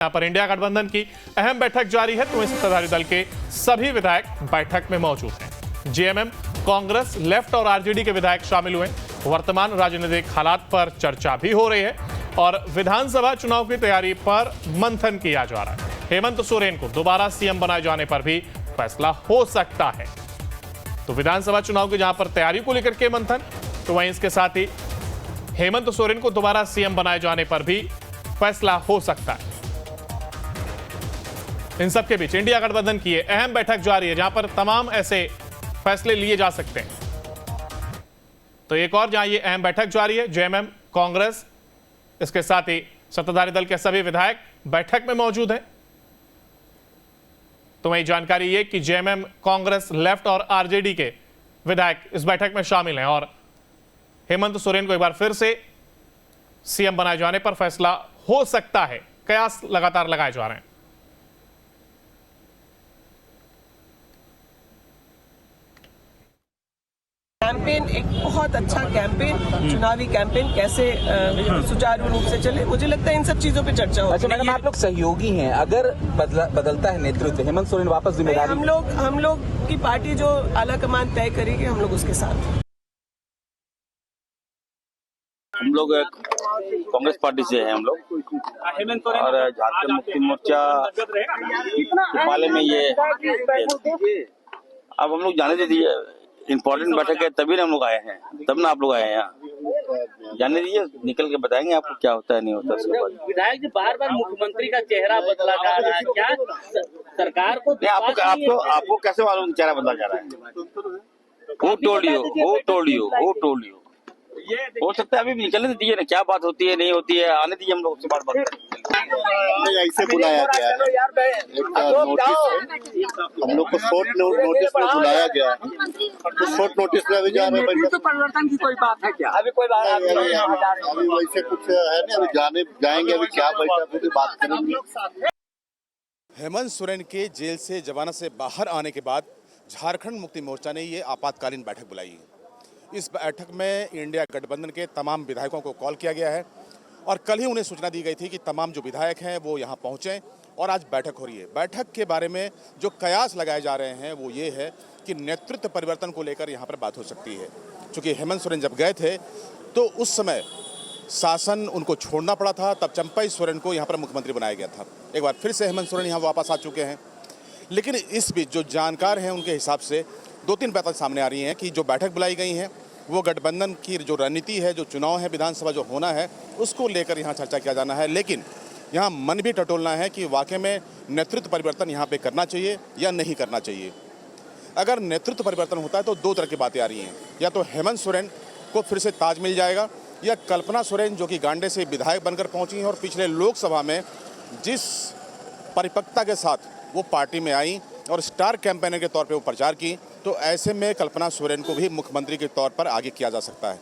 यहाँ पर इंडिया गठबंधन की अहम बैठक जारी है, तो सत्ताधारी दल के सभी विधायक बैठक में मौजूद हैं। जेएमएम, कांग्रेस, लेफ्ट और आरजेडी के विधायक शामिल हुए। वर्तमान राजनीतिक हालात पर चर्चा भी हो रही है और विधानसभा चुनाव की तैयारी पर मंथन किया जा रहा है। हेमंत सोरेन को दोबारा सीएम बनाए जाने पर भी फैसला हो सकता है। तो विधानसभा चुनाव की जहां पर तैयारी को लेकर के मंथन, तो वहीं इसके साथ ही हेमंत सोरेन को दोबारा सीएम बनाए जाने पर भी फैसला हो सकता है। इन सबके बीच इंडिया गठबंधन की अहम बैठक जारी है, जहां पर तमाम ऐसे फैसले लिए जा सकते हैं। तो एक और जहां ये अहम बैठक जारी है, जेएमएम, कांग्रेस, इसके साथ ही सत्ताधारी दल के सभी विधायक बैठक में मौजूद हैं। तो वही जानकारी ये कि जेएमएम, कांग्रेस, लेफ्ट और आरजेडी के विधायक इस बैठक में शामिल हैं और हेमंत सोरेन को एक बार फिर से सीएम बनाए जाने पर फैसला हो सकता है। कयास लगातार लगाए जा रहे हैं। कैंपेन एक बहुत अच्छा कैंपेन, चुनावी कैंपेन कैसे सुचारू रूप से चले, मुझे लगता है इन सब चीजों पे चर्चा होगी। अच्छा मैडम, आप लोग सहयोगी हैं, अगर बदलता है नेतृत्व, हेमंत सोरेन वापस जिम्मेदारी, हम लोग की पार्टी जो आला कमान तय करेगी, हम लोग उसके साथ। हम लोग कांग्रेस पार्टी से हैं हम लोग, और झारखंड मुक्ति मोर्चा के पाले में ये अब हम लोग जाने दे दिए। इम्पोर्टेंट बैठक है तभी ना हम लोग आए हैं, तब ना आप लोग आए हैं यहाँ। जाने दीजिए, निकल के बताएंगे आपको क्या होता है नहीं होता। उसके बाद विधायक जी बार बार मुख्यमंत्री का चेहरा बदला जा रहा है, क्या सरकार को आपको कैसे मालूम चेहरा बदला जा रहा है? Who told you? हो सकता है अभी निकलने दीजिए ना, क्या बात होती है नहीं होती है, आने दीजिए, हम लोग उसके बाद बात करेंगे। ऐसे बुलाया गया है, एक नोटिस हम लोग को शॉर्ट नोटिस में बुलाया गया है, तो शॉर्ट नोटिस में अभी जा रहे हैं। तो परिवर्तन की कोई बात है क्या? अभी कोई बात अभी वैसे कुछ है नहीं, अभी जाएंगे, अभी क्या बैठा बात करेंगे। हेमंत सोरेन के जेल से जमानत से बाहर आने के बाद झारखंड मुक्ति मोर्चा ने ये आपातकालीन बैठक बुलाई है। इस बैठक में इंडिया गठबंधन के तमाम विधायकों को कॉल किया गया है और कल ही उन्हें सूचना दी गई थी कि तमाम जो विधायक हैं वो यहाँ पहुँचें और आज बैठक हो रही है। बैठक के बारे में जो कयास लगाए जा रहे हैं वो ये है कि नेतृत्व परिवर्तन को लेकर यहाँ पर बात हो सकती है। चूँकि हेमंत सोरेन जब गए थे तो उस समय शासन उनको छोड़ना पड़ा था, तब चंपई सोरेन को यहाँ पर मुख्यमंत्री बनाया गया था। एक बार फिर से हेमंत सोरेन यहाँ वापस आ चुके हैं, लेकिन इस बीच जो जानकार हैं उनके हिसाब से 2-3 बातें सामने आ रही हैं कि जो बैठक बुलाई गई हैं वो गठबंधन की जो रणनीति है, जो चुनाव है विधानसभा जो होना है उसको लेकर यहाँ चर्चा किया जाना है। लेकिन यहाँ मन भी टटोलना है कि वाकई में नेतृत्व परिवर्तन यहाँ पे करना चाहिए या नहीं करना चाहिए। अगर नेतृत्व परिवर्तन होता है तो 2 तरह की बातें आ रही हैं, या तो हेमंत सोरेन को फिर से ताज मिल जाएगा, या कल्पना सोरेन जो कि गांडे से विधायक बनकर पहुँची हैं और पिछले लोकसभा में जिस परिपक्वता के साथ वो पार्टी में आई और स्टार कैंपेनर के तौर पे वो प्रचार की, तो ऐसे में कल्पना सोरेन को भी मुख्यमंत्री के तौर पर आगे किया जा सकता है।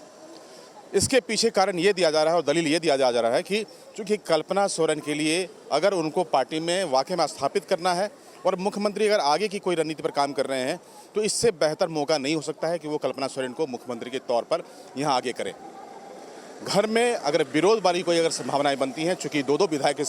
इसके पीछे कारण ये दिया जा रहा है और दलील ये दिया जा रहा है कि चूँकि कल्पना सोरेन के लिए अगर उनको पार्टी में वाकई में स्थापित करना है और मुख्यमंत्री अगर आगे की कोई रणनीति पर काम कर रहे हैं, तो इससे बेहतर मौका नहीं हो सकता है कि वो कल्पना सोरेन को मुख्यमंत्री के तौर पर यहाँ आगे करें। घर में अगर विरोध वाली कोई अगर संभावनाएं बनती हैं, चूँकि 2 विधायक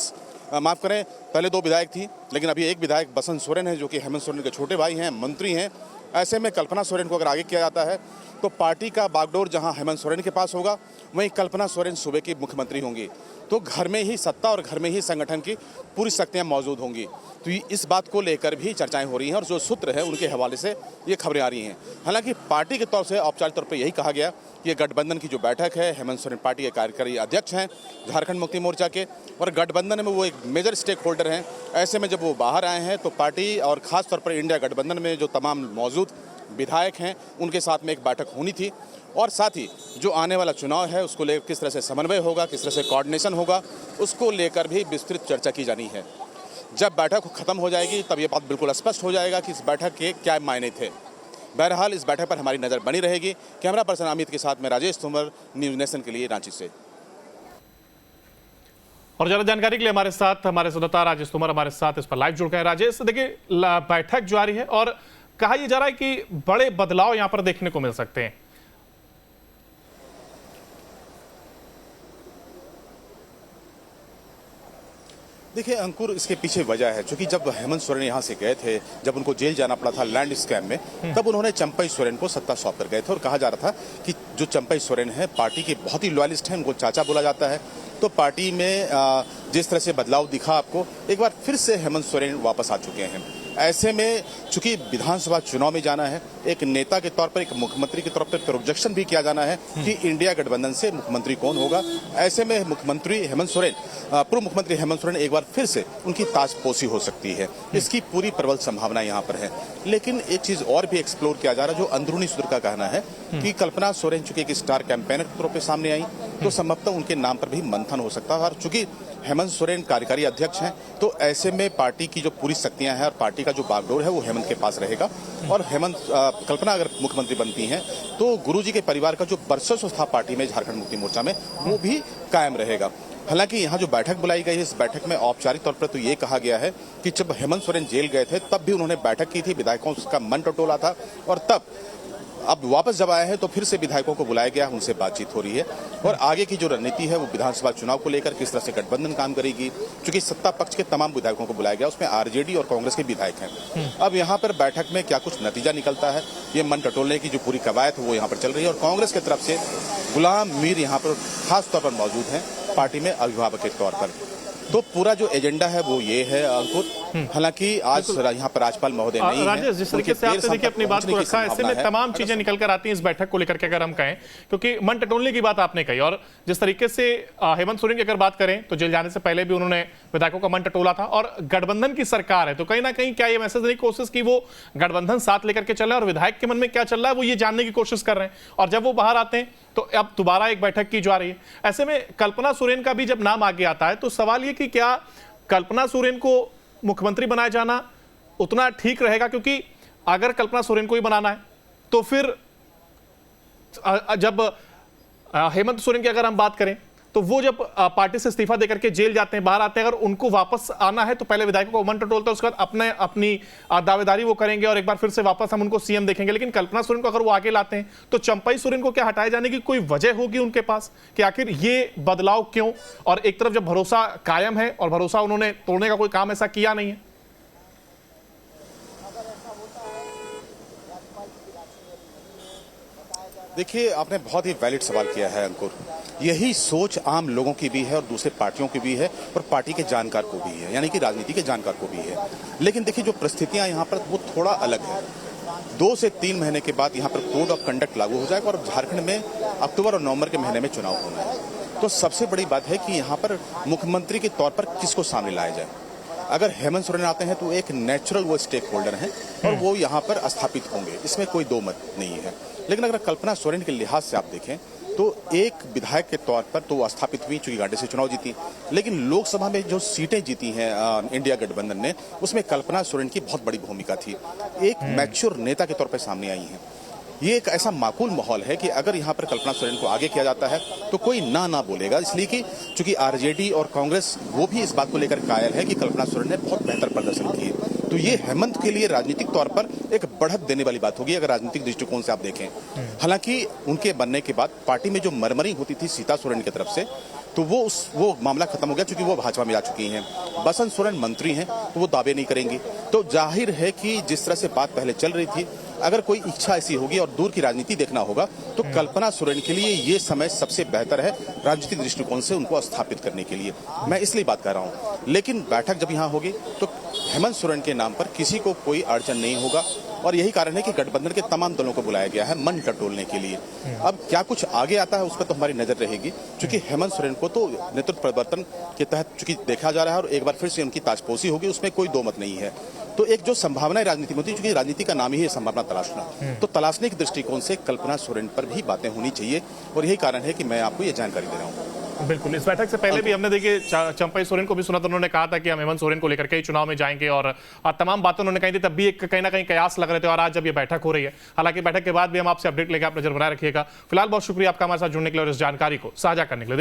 माफ़ करें, पहले 2 विधायक थी, लेकिन अभी एक विधायक बसंत सोरेन है जो कि हेमंत सोरेन के छोटे भाई हैं, मंत्री हैं। ऐसे में कल्पना सोरेन को अगर आगे किया जाता है तो पार्टी का बागडोर जहां हेमंत सोरेन के पास होगा, वहीं कल्पना सोरेन सूबे की मुख्यमंत्री होंगी, तो घर में ही सत्ता और घर में ही संगठन की पूरी शक्तियां मौजूद होंगी। तो इस बात को लेकर भी चर्चाएं हो रही हैं और जो सूत्र है उनके हवाले से ये खबरें आ रही हैं। हालांकि पार्टी के तौर से औपचारिक तौर पर यही कहा गया कि गठबंधन की जो बैठक है, हेमंत सोरेन पार्टी के कार्यकारी अध्यक्ष हैं झारखंड मुक्ति मोर्चा के, और गठबंधन में वो एक मेजर स्टेक होल्डर हैं। ऐसे में जब वो बाहर आए हैं तो पार्टी और ख़ास तौर पर इंडिया गठबंधन में जो तमाम मौजूद विधायक हैं उनके साथ में एक बैठक होनी थी, और साथ ही जो आने वाला चुनाव है उसको लेकर किस तरह से समन्वय होगा, किस तरह से कोऑर्डिनेशन होगा, उसको लेकर भी विस्तृत चर्चा की जानी है। जब बैठक खत्म हो जाएगी तब ये बात बिल्कुल स्पष्ट हो जाएगा कि इस बैठक के क्या मायने थे। बहरहाल इस बैठक पर हमारी नज़र बनी रहेगी। कैमरा पर्सन अमित के साथ में राजेश तोमर, न्यूज़ नेशन के लिए रांची से। और ज़्यादा जानकारी के लिए हमारे साथ हमारे संवाददाता राजेश तोमर हमारे साथ इस पर लाइव जुड़ गए। राजेश, देखिए बैठक जारी है और कहा यह जा रहा है कि बड़े बदलाव यहां पर देखने को मिल सकते हैं। देखिए अंकुर, इसके पीछे वजह है, क्योंकि जब हेमंत सोरेन यहाँ से गए थे, जब उनको जेल जाना पड़ा था लैंड स्कैम में, तब उन्होंने चंपई सोरेन को सत्ता सौंप कर गए थे और कहा जा रहा था कि जो चंपई सोरेन है पार्टी के बहुत ही लॉयलिस्ट हैं, उनको चाचा बोला जाता है। तो पार्टी में जिस तरह से बदलाव दिखा आपको, एक बार फिर से हेमंत सोरेन वापस आ चुके हैं। ऐसे में चूंकि विधानसभा चुनाव में जाना है, एक नेता के तौर पर, एक मुख्यमंत्री के तौर पर प्रोजेक्शन भी किया जाना है कि इंडिया गठबंधन से मुख्यमंत्री कौन होगा। ऐसे में मुख्यमंत्री हेमंत सोरेन, पूर्व मुख्यमंत्री हेमंत सोरेन एक बार फिर से उनकी ताजपोशी हो सकती है, इसकी पूरी प्रबल संभावना यहाँ पर है। लेकिन एक चीज और भी एक्सप्लोर किया जा रहा है, जो अंदरूनी सूत्र का कहना है कि कल्पना सोरेन चूंकि एक स्टार कैंपेनर के तौर पर सामने आई, तो संभवतः उनके नाम पर भी मंथन हो सकता है। और चूंकि हेमंत सोरेन कार्यकारी अध्यक्ष हैं, तो ऐसे में पार्टी की जो पूरी शक्तियां हैं और पार्टी का जो बागडोर है वो हेमंत के पास रहेगा। और कल्पना अगर मुख्यमंत्री बनती हैं तो गुरुजी के परिवार का जो वर्चस्व था पार्टी में, झारखंड मुक्ति मोर्चा में, वो भी कायम रहेगा। हालांकि यहाँ जो बैठक बुलाई गई है, इस बैठक में औपचारिक तौर पर तो ये कहा गया है कि जब हेमंत सोरेन जेल गए थे तब भी उन्होंने बैठक की थी, विधायकों का मन टटोला था, और तब अब वापस जब आए हैं तो फिर से विधायकों को बुलाया गया, उनसे बातचीत हो रही है। और आगे की जो रणनीति है वो विधानसभा चुनाव को लेकर किस तरह से गठबंधन काम करेगी, क्योंकि सत्ता पक्ष के तमाम विधायकों को बुलाया गया, उसमें आरजेडी और कांग्रेस के विधायक हैं। अब यहाँ पर बैठक में क्या कुछ नतीजा निकलता है, ये मन टटोलने की जो पूरी कवायद है वो यहाँ पर चल रही है। और कांग्रेस की तरफ से गुलाम मीर यहाँ पर खास तौर पर मौजूद हैं पार्टी में अभिभावक के तौर पर। तो पूरा जो एजेंडा है वो ये है अंकुर। हालांकि आज यहाँ पर राज्यपाल महोदय नहीं है। राजेश, जिस तरीके से आपने देखिए अपनी बात को रखा, ऐसे में तमाम चीजें निकल कर आती हैं इस बैठक को लेकर के, अगर हम कहें, क्योंकि मन टटोलने की बात आपने कही, और जिस तरीके से हेमंत सोरेन की अगर बात करें तो जेल जाने से पहले भी उन्होंने विधायकों का मन टटोला था, और गठबंधन की सरकार है, तो कहीं ना कहीं क्या ये मैसेज देने की कोशिश की वो गठबंधन साथ लेकर के चल रहा है, और विधायक के मन में क्या चल रहा है वो ये जानने की कोशिश कर रहे हैं। और जब वो बाहर आते हैं तो अब दोबारा एक बैठक की जा रही है। ऐसे में कल्पना सोरेन का भी जब नाम आगे आता है तो सवाल ये कि क्या कल्पना सोरेन को मुख्यमंत्री बनाया जाना उतना ठीक रहेगा, क्योंकि अगर कल्पना सोरेन को ही बनाना है तो फिर जब हेमंत सोरेन की अगर हम बात करें तो वो जब पार्टी से इस्तीफा देकर के जेल जाते हैं, बाहर आते हैं, अगर उनको वापस आना है तो पहले विधायकों को मन टटोलता है, उसके बाद अपनी दावेदारी वो करेंगे और एक बार फिर से वापस हम उनको सीएम देखेंगे। लेकिन कल्पना सोरेन को अगर वो आगे लाते हैं तो चंपई सोरेन को क्या हटाए जाने की कोई वजह होगी उनके पास कि आखिर ये बदलाव क्यों? और एक तरफ जब भरोसा कायम है और भरोसा उन्होंने तोड़ने का कोई काम ऐसा किया नहीं है। देखिए, आपने बहुत ही वैलिड सवाल किया है अंकुर। यही सोच आम लोगों की भी है और दूसरे पार्टियों की भी है और पार्टी के जानकार को भी है, यानी कि राजनीति के जानकार को भी है। लेकिन देखिए, जो परिस्थितियां यहाँ पर वो थोड़ा अलग है। 2 से 3 महीने के बाद यहाँ पर कोड ऑफ कंडक्ट लागू हो जाएगा और झारखंड में अक्टूबर और नवंबर के महीने में चुनाव होना है। तो सबसे बड़ी बात है कि यहाँ पर मुख्यमंत्री के तौर पर किसको सामने लाया जाए। अगर हेमंत सोरेन आते हैं तो एक नेचुरल वो स्टेक होल्डर हैं और वो यहाँ पर स्थापित होंगे, इसमें कोई दो मत नहीं है। लेकिन अगर कल्पना सोरेन के लिहाज से आप देखें तो एक विधायक के तौर पर तो वो स्थापित हुई, चूंकि गांधी से चुनाव जीती, लेकिन लोकसभा में जो सीटें जीती हैं इंडिया गठबंधन ने, उसमें कल्पना सोरेन की बहुत बड़ी भूमिका थी। एक मैच्योर नेता के तौर पर सामने आई हैं। ये एक ऐसा माकूल माहौल है कि अगर यहाँ पर कल्पना सोरेन को आगे किया जाता है तो कोई ना बोलेगा, इसलिए कि चूंकि आरजेडी और कांग्रेस वो भी इस बात को लेकर कायल है कि कल्पना सोरेन ने बहुत बेहतर प्रदर्शन किए। तो ये हेमंत के लिए राजनीतिक तौर पर एक बढ़त देने वाली बात होगी अगर राजनीतिक दृष्टिकोण से आप देखें। हालांकि उनके बनने के बाद पार्टी में जो मरमरी होती थी सीता सोरेन की तरफ से, तो वो मामला खत्म हो गया, क्योंकि वो भाजपा में जा चुकी हैं। बसंत सोरेन मंत्री हैं तो वो दावे नहीं करेंगी। तो जाहिर है कि जिस तरह से बात पहले चल रही थी, अगर कोई इच्छा ऐसी होगी और दूर की राजनीति देखना होगा तो कल्पना सोरेन के लिए ये समय सबसे बेहतर है राजनीतिक दृष्टिकोण से उनको स्थापित करने के लिए। मैं इसलिए बात कर रहा हूँ। लेकिन बैठक जब यहाँ होगी तो हेमंत सोरेन के नाम पर किसी को कोई अड़चन नहीं होगा और यही कारण है कि गठबंधन के तमाम दलों को बुलाया गया है मन टटोलने के लिए। अब क्या कुछ आगे आता है उस पर तो हमारी नजर रहेगी, क्योंकि हेमंत सोरेन को तो नेतृत्व परिवर्तन के तहत चूंकि देखा जा रहा है और एक बार फिर से उनकी ताजपोशी होगी, उसमें कोई दो मत नहीं है। तो एक जो संभावना राजनीति में होती है, क्योंकि राजनीति का नाम ही है संभावना तलाशना, तो तलाशने के दृष्टिकोण से कल्पना सोरेन पर भी बातें होनी चाहिए और यही कारण है कि मैं आपको ये जानकारी दे रहा हूँ। बिल्कुल, इस बैठक से पहले भी हमने देखिए चंपई सोरेन को भी सुना था, उन्होंने कहा था कि हम हेमंत सोरेन को लेकर के ही चुनाव में जाएंगे और तमाम बातें उन्होंने कही थी, तब भी एक कहीं ना कहीं कयास लग रहे थे। और आज जब ये बैठक हो रही है, हालांकि बैठक के बाद भी हम आपसे अपडेट लेकर आप नजर बनाए रखिएगा। फिलहाल बहुत शुक्रिया आपका हमारे साथ जुड़ने के लिए और इस जानकारी को साझा करने के लिए।